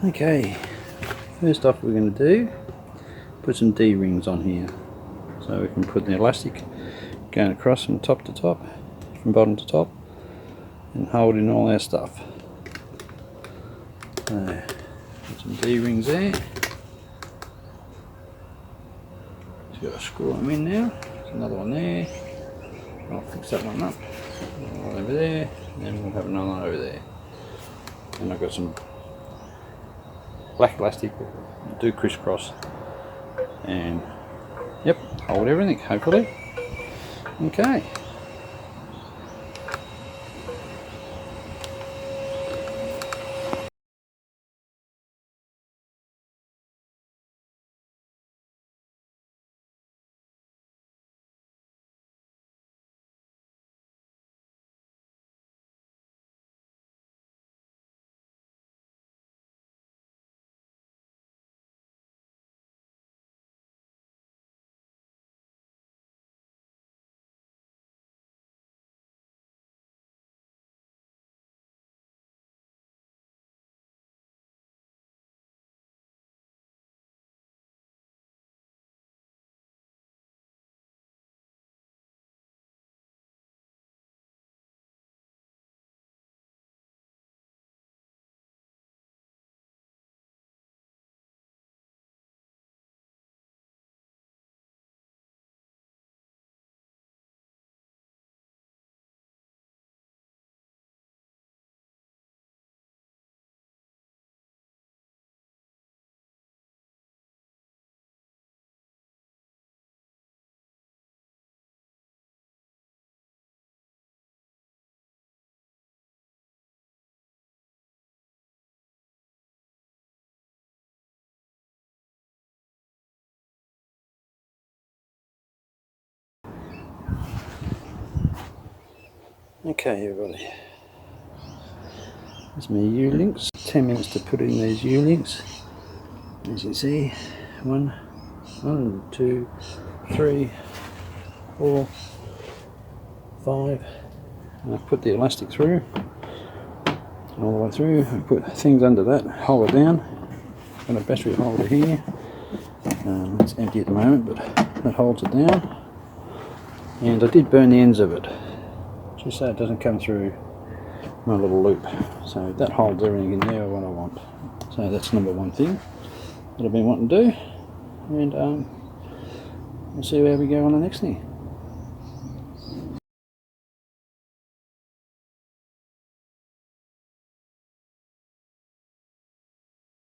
Okay, first off we're going to do, put some D-rings on here. So we can put the elastic going across from top to top, from bottom to top, and hold in all our stuff. So, put some D-rings there. Just got to screw them in now. There's another one there. I'll fix that one up. One over there, and then we'll have another one over there. And I've got some black elastic, do crisscross, and yep, hold everything hopefully. Okay. Okay everybody, there's my U-links. 10 minutes to put in these U-links. As you see, 1, 2, 3, 4, 5. And I've put the elastic through, all the way through. I put things under that, hold it down. Got a battery holder here. It's empty at the moment, but that holds it down. And I did burn the ends of it, just so it doesn't come through my little loop. So that holds everything in there what I want. So that's number one thing that I've been wanting to do. And we'll see where we go on the next thing.